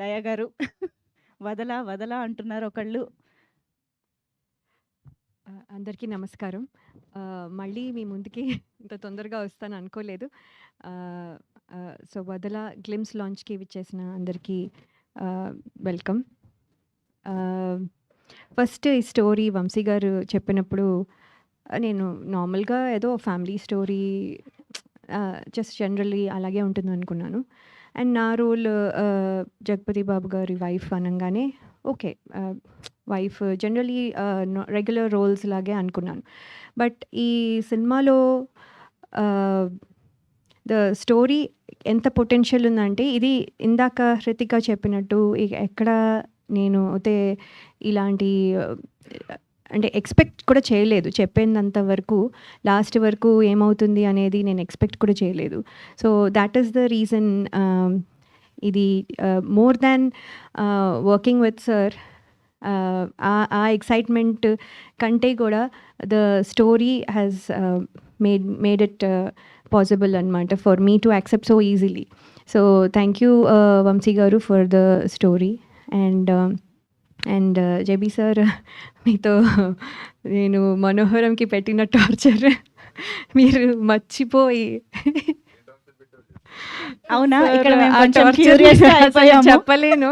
లయ గారు వదలా వదలా అంటున్నారు ఒకళ్ళు. అందరికీ నమస్కారం. మళ్ళీ మీ ముందుకి ఇంత తొందరగా వస్తాను అనుకోలేదు. సో, 'వదల' గ్లిమ్స్ లాంచ్‌కి విచ్చేసిన అందరికీ వెల్కమ్. ఫస్ట్ ఈ స్టోరీ వంశీ గారు చెప్పినప్పుడు నేను నార్మల్‌గా ఏదో ఫ్యామిలీ స్టోరీ జస్ట్ జనరల్లీ అలాగే ఉంటుందనుకున్నాను. అండ్ నా రోల్ జగపతి బాబు గారి వైఫ్ అనంగానే okay. Wife generally regular roles లాగే అనుకున్నాను. బట్ ఈ సినిమాలో ద స్టోరీ ఎంత పొటెన్షియల్ ఉందంటే, ఇది ఇందాక హృతిక చెప్పినట్టు ఎక్కడ నేను అయితే ఇలాంటి అంటే ఎక్స్‌పెక్ట్ కూడా చేయలేదు. చెప్పేంత వరకు లాస్ట్ వరకు ఏమవుతుంది అనేది నేను ఎక్స్‌పెక్ట్ కూడా చేయలేదు. So, that is the reason ఇది more than working with sir ఆ ఎక్సైట్‌మెంట్ కంటే కూడా the story has made it possible అనమాట for me to accept so easily. So, thank you Vamsi garu for the story. And JB sir, మీతో నేను మనోహరంకి పెట్టిన torture మీరు మర్చిపోయి అవునా? Sir, ఇక్కడ మేము ఆ కొంచెం torture క్యూరియస్‌గా అసలు అయిపోయాము. చెప్పలేను.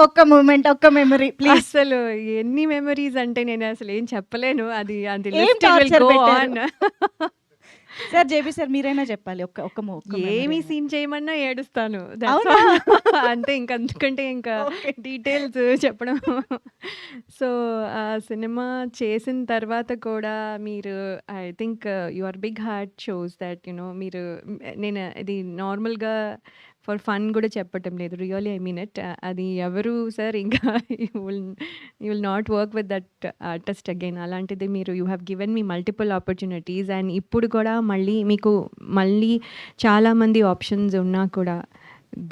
ఒక్క మూమెంట్, ఒక్క మెమరీ ప్లీజ్. అసలు ఎన్ని మెమరీస్ అంటే నేను అసలు ఏం చెప్పలేను. అది అది ఏం లిస్ట్ విల్ టార్చర్ గో పెట్టారు? ఆన్. సార్ జేబీ సార్ మీరైనా చెప్పాలి. ఒక్క ఏమి సీన్ చేయమన్నా ఏడుస్తాను. అవునా? అంతే, ఇంక అందుకంటే ఇంకా ఓకే. డీటెయిల్స్ చెప్పడం. సో, ఆ సినిమా చేసిన తర్వాత కూడా మీరు I think your big heart shows that మీరు నేను ఇది నార్మల్‌గా ఫర్ ఫన్ కూడా చెప్పటం లేదు. Really I mean it. అది ఎవరు సార్ ఇంకా you will not work with that artist again. అలాంటిది మీరు you have given me multiple opportunities. And ఇప్పుడు కూడా మీకు మళ్ళీ చాలామంది ఆప్షన్స్ ఉన్నా కూడా,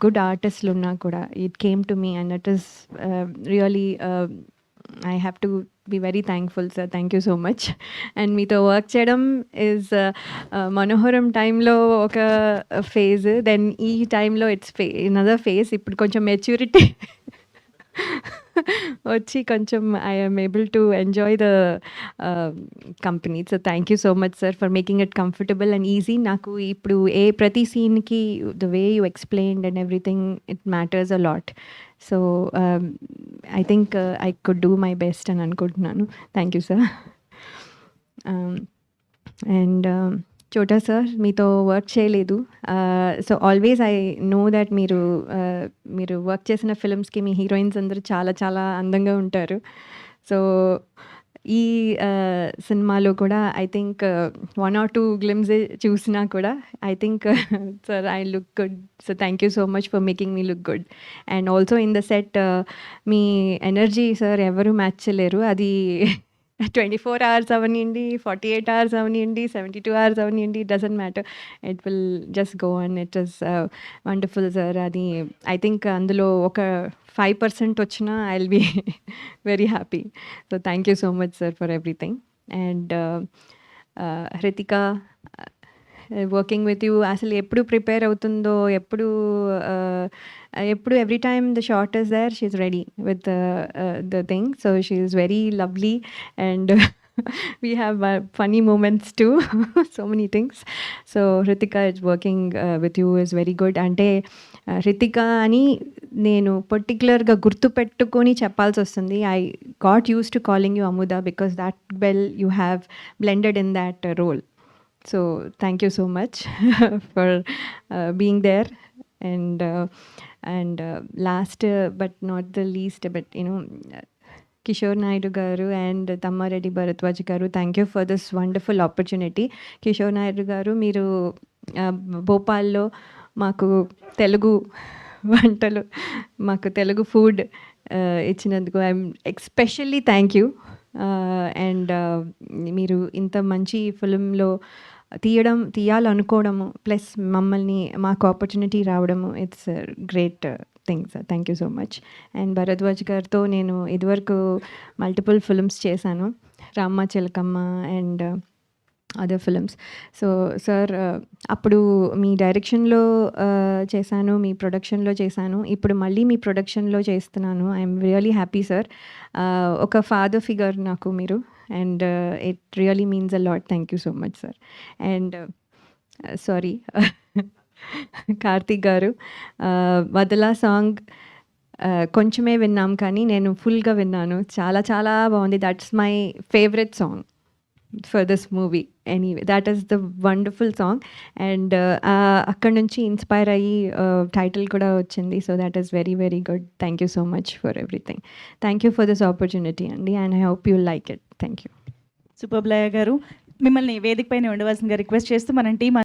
గుడ్ ఆర్టిస్టులు ఉన్నా కూడా it came to me and it is really I have to be very thankful sir. Thank you so much. And మీతో వర్క్ చేయడం ఈజ్ మనోహరం టైంలో ఒక ఫేజ్, దెన్ ఈ టైంలో ఇట్స్ అనదర్ ఫేజ్. ఇప్పుడు కొంచెం మెచ్యూరిటీ వచ్చి కొంచెం I am able to enjoy the company. So thank you so much sir for making it comfortable and easy. నాకు ఇప్పుడు ప్రతి సీన్కి the way you explained and everything it matters a lot. So I think I could do my best అని అనుకుంటున్నాను. Thank you sir. And Chota sir, మీతో work చేయలేదు. సో always I know that మీరు వర్క్ చేసిన ఫిల్మ్స్కి మీ హీరోయిన్స్ అందరూ చాలా చాలా అందంగా ఉంటారు. సో ఈ సినిమాలో కూడా ఐ థింక్ 1 or 2 గ్లిమ్స్ చూసినా కూడా I think sir I look good. So thank you so much for making me look good. And also in the set మీ ఎనర్జీ సార్ ఎవరు మ్యాచ్ చేయలేరు. అది 24 hours అవనియండి, 48 hours అవనియండి, 72 hours అవనియండి, doesn't matter. It will just go and it is wonderful sir. అది I think అందులో ఒక 5% వచ్చినా I will be very happy. So thank you so much sir for everything. And Hrithika, working with you అసలు ఎప్పుడు prepare అవుతుందో, ఎప్పుడు every time the short is there she is ready with the thing. So she is very lovely and we have funny moments too. So many things. So Hritika is working with you is very good. అంటే హృతిక అని నేను పర్టికులర్గా గుర్తుపెట్టుకొని చెప్పాల్సి వస్తుంది. I got use to calling you Amuda because that well you have blended in that role. So thank you so much for being there. And last but not the least, but Kishore Naidu garu and Tammareddy Bharadwaj garu, thank you for this wonderful opportunity. Kishore Naidu garu, మీరు భోపాల్లో మాకు తెలుగు వంటలు, మాకు Telugu food ఇచ్చినందుకు I'm especially thank you. And మీరు ఇంత మంచి ఫిలింలో తీయాలనుకోవడము plus మమ్మల్ని మాకు ఆపర్చునిటీ రావడము it's great thing sir. Thank you so much. And Bharadwaj గారితో నేను ఇదివరకు మల్టిపుల్ ఫిల్మ్స్ చేశాను, రామ్మ చిలకమ్మ and other films. So sir అప్పుడు మీ డైరెక్షన్‌లో చేశాను, మీ ప్రొడక్షన్‌లో చేశాను. ఇప్పుడు మళ్ళీ మీ ప్రొడక్షన్‌లో చేస్తున్నాను. I'm really happy sir. ఒక ఫాదర్ ఫిగర్ నాకు మీరు. And it really means a lot. Thank you so much sir. And sorry Karthik గారు, 'వదలా' సాంగ్ కొంచెమే విన్నాం కానీ నేను ఫుల్‌గా విన్నాను. చాలా చాలా బాగుంది. That's my favourite song for this movie. Anyway that is the wonderful song. And అక్కడి నుంచి ఇన్స్పైర్ అయ్యి టైటిల్ కూడా వచ్చింది. So that is very very good. Thank you so much for everything. Thank you for this opportunity అండి. And I hope you like it. Thank you. Superb Laya garu, మిమ్మల్ని వేదిక పైన ఉండవలసిందిగా request చేస్తూ మన టీం